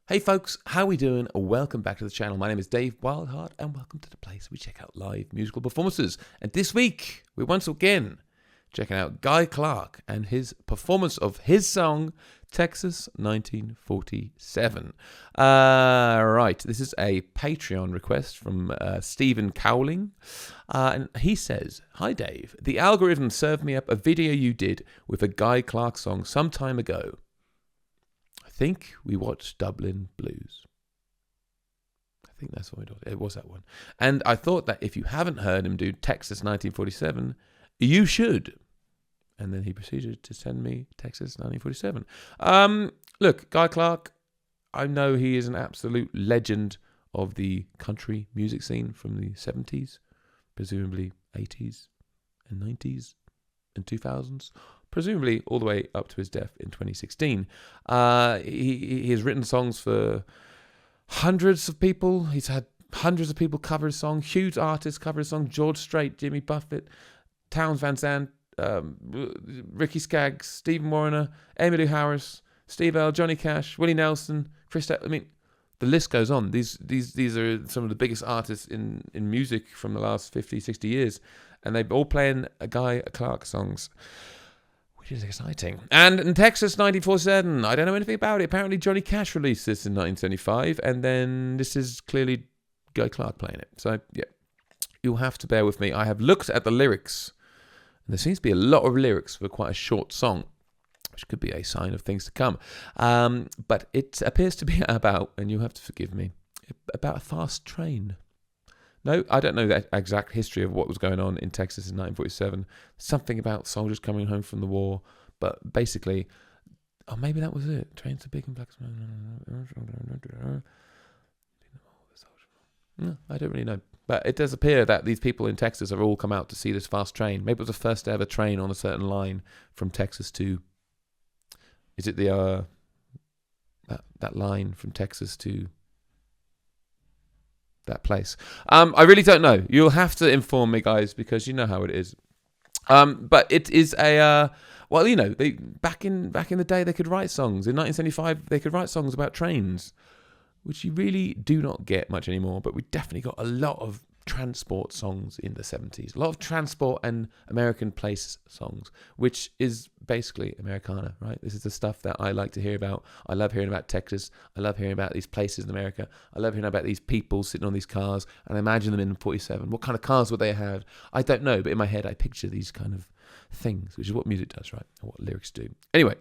Hey folks, how we doing? Welcome back to the channel. My name is Dave Wildheart and welcome to the place where we check out live musical performances. And this week, we're once again checking out Guy Clark and his performance of his song, Texas 1947. Right, this is a Patreon request from Stephen Cowling. And he says, "Hi Dave, the algorithm served me up a video you did with a Guy Clark song some time ago. I think we watched Dublin Blues. I think that's what it was, that one. And I thought that if you haven't heard him do Texas 1947, you should." And then he proceeded to send me Texas 1947. Look, Guy Clark, I know he is an absolute legend of the country music scene from the 70s, presumably 80s and 90s and 2000s. Presumably all the way up to his death in 2016. He has written songs for hundreds of people. He's had hundreds of people cover his song. Huge artists cover his song. George Strait, Jimmy Buffett, Townes Van Zandt, Ricky Skaggs, Stephen Wariner, Emmylou Harris, Steve Earle, Johnny Cash, Willie Nelson, I mean, the list goes on. These are some of the biggest artists in music from the last 50, 60 years. And they're all playing Guy Clark songs, which is exciting. And in Texas 1947, I don't know anything about it. Apparently Johnny Cash released this in 1975, and then this is clearly Guy Clark playing it. So, yeah, you'll have to bear with me. I have looked at the lyrics, and there seems to be a lot of lyrics for quite a short song, which could be a sign of things to come. But it appears to be about, and you have to forgive me, about a fast train. No, I don't know the exact history of what was going on in Texas in 1947. Something about soldiers coming home from the war. But basically, maybe that was it. Trains are big and black. No, I don't really know. But it does appear that these people in Texas have all come out to see this fast train. Maybe it was the first ever train on a certain line from Texas to... Is it the that line from Texas to... that place? I really don't know. You'll have to inform me, guys, because you know how it is. But it is a well, you know, they back in the day they could write songs. In 1975 they could write songs about trains, which you really do not get much anymore. But we definitely got a lot of transport songs in the 70s. A lot of transport and American place songs, which is basically Americana, right? This is the stuff that I like to hear about. I love hearing about Texas. I love hearing about these places in America. I love hearing about these people sitting on these cars, and I imagine them in 47. What kind of cars would they have? I don't know, but in my head I picture these kind of things, which is what music does, right? And what lyrics do. Anyway,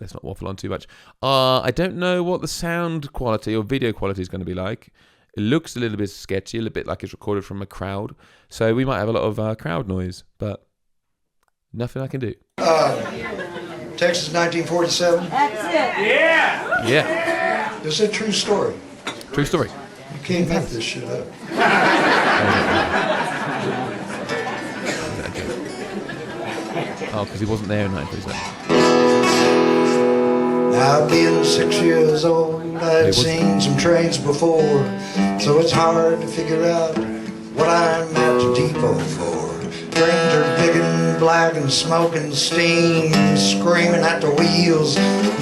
let's not waffle on too much. I don't know what the sound quality or video quality is going to be like. It looks a little bit sketchy, a little bit like it's recorded from a crowd. So we might have a lot of crowd noise, but nothing I can do. Texas 1947. That's it. Yeah. Yeah. This is a true story. True story. You can't make this shit up. Oh, because he wasn't there in 1947. Now being 6 years old, I'd seen some trains before, so it's hard to figure out what I'm at the depot for. Trains are big and black and smoking steam, screaming at the wheels,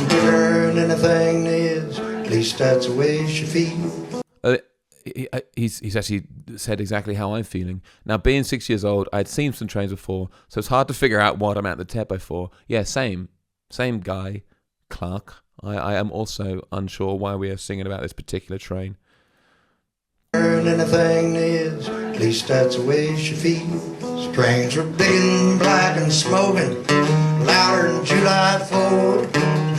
bigger than anything is. At least that's the way she feels. He's actually said exactly how I'm feeling. Now, being 6 years old, I'd seen some trains before, so it's hard to figure out what I'm at the depot for. Yeah, same Guy Clark. I am also unsure why we are singing about this particular train. Anything is, at least that's the way she feels. Trains are big and black and smoking, louder than July 4th.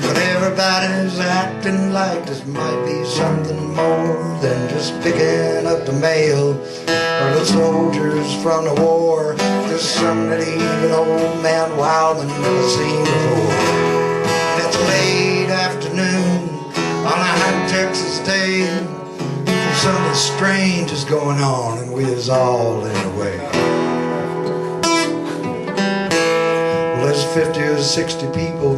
But everybody's acting like this might be something more than just picking up the mail or the soldiers from the war. Just something that even old man Wildman never seen before. It's late afternoon on a hot Texas day. Something strange is going on, and we is all in the way. Well, there's 50 or 60 people,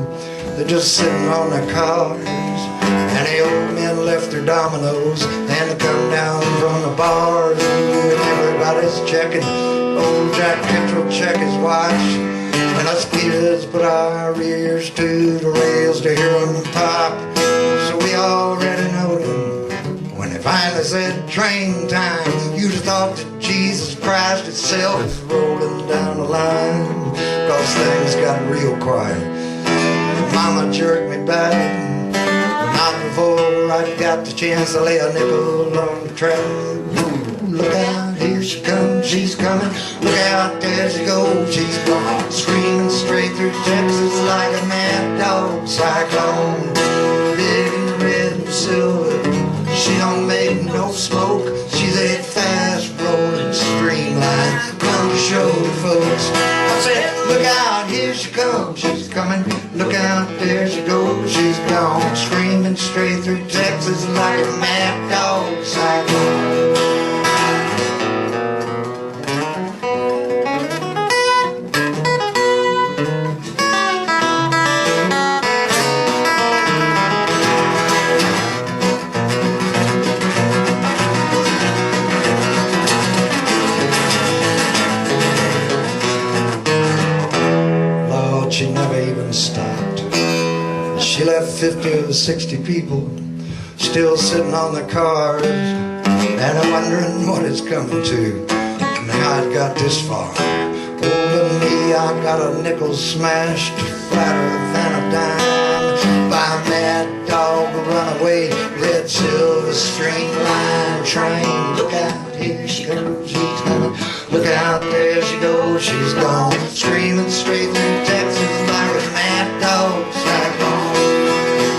they're just sitting on their cars, and the old men left their dominoes, and they come down from the bars, and everybody's checking. Old Jack Mitchell check his watch. And us kids put our ears to the rails to hear them pop. So we all ready finally said train time. You'd have thought that Jesus Christ itself was rolling down the line, 'cause things got real quiet. Mama jerked me back, not before I got the chance to lay a nickel on the track. Look out, here she comes, she's coming. Look out, there she goes, she's gone. Screaming straight through Texas like a mad dog cyclone. Big and red and silver, she don't make no smoke. She's a fast rolling streamline, come to show the folks. I said, look out, here she comes, she's coming. Look out, there she goes, she's gone. Screaming straight through Texas like a mad dog cyclone. She never even stopped. She left 50 or 60 people still sitting on their cars, and I'm wondering what it's coming to and how it got this far. Holding me, I got a nickel smashed flatter than a dime by a mad dog, a runaway red silver streamline train. Look out, here she goes, she's coming. Look out, there she goes, she's gone. Screaming straight through Texas like a mad dog cyclone.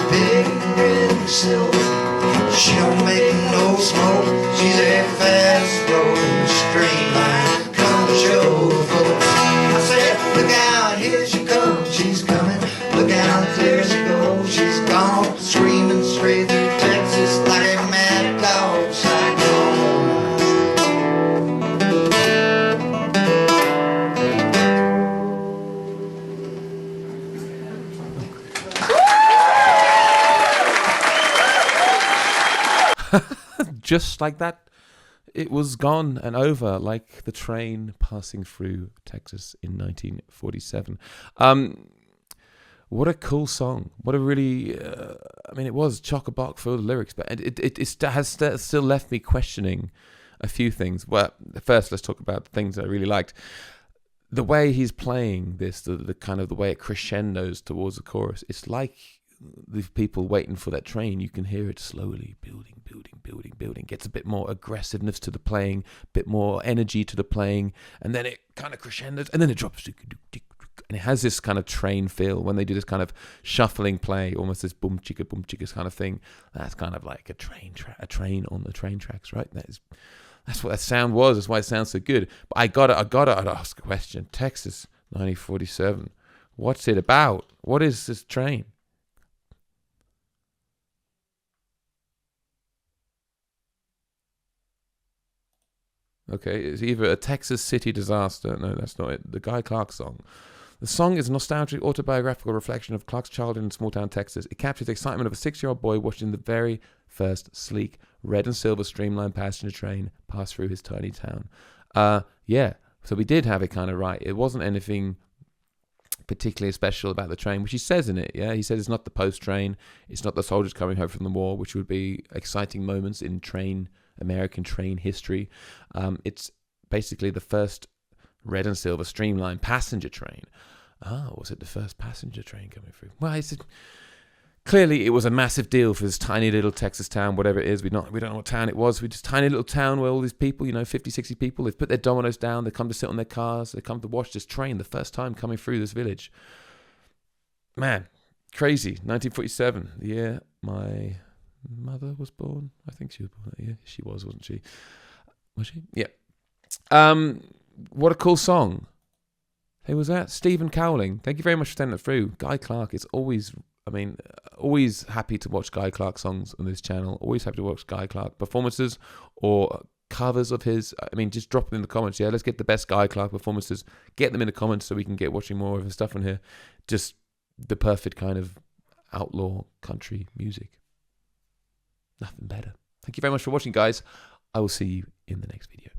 Big and red and silver, she don't make no smoke. She's a fast rolling streamline, come to show the folks. I said, look out, here she comes, she's coming. Look out, there she goes, she's gone. Screaming straight through Texas like a mad dog cyclone. Just like that, it was gone and over, like the train passing through Texas in 1947. What a cool song. What a really, I mean, it was chock-a-block full of lyrics, but it has still left me questioning a few things. Well, first, let's talk about the things I really liked. The way he's playing this, the kind of the way it crescendos towards the chorus, it's like the people waiting for that train. You can hear it slowly building, gets a bit more aggressiveness to the playing, a bit more energy to the playing, and then it kind of crescendos, and then it drops, and it has this kind of train feel when they do this kind of shuffling play, almost this boom chicka kind of thing. That's kind of like a train on the train tracks, right? That's what that sound was. That's why it sounds so good. But I gotta ask a question. Texas 1947. What's it about? What is this train? Okay, it's either a Texas City disaster. No, that's not it. The Guy Clark song. The song is a nostalgic autobiographical reflection of Clark's childhood in small-town Texas. It captures the excitement of a 6-year-old boy watching the very first sleek red and silver streamlined passenger train pass through his tiny town. Yeah, so we did have it kind of right. It wasn't anything particularly special about the train, which he says in it. Yeah, he says it's not the post train. It's not the soldiers coming home from the war, which would be exciting moments in American train history. It's basically the first red and silver streamlined passenger train. Was it the first passenger train coming through? Well, clearly it was a massive deal for this tiny little Texas town, whatever it is. We don't know what town it was. We just tiny little town where all these people, 50, 60 people, they've put their dominoes down. They come to sit on their cars. They come to watch this train the first time coming through this village. Man, crazy. 1947, the year my mother was born. I think she was born that year. She was, wasn't she? Was she? Yeah. What a cool song. Who was that? Stephen Cowling. Thank you very much for sending it through. Guy Clark is always happy to watch Guy Clark songs on this channel. Always happy to watch Guy Clark performances or covers of his. Just drop them in the comments. Yeah, let's get the best Guy Clark performances. Get them in the comments so we can get watching more of his stuff on here. Just the perfect kind of outlaw country music. Nothing better. Thank you very much for watching, guys. I will see you in the next video.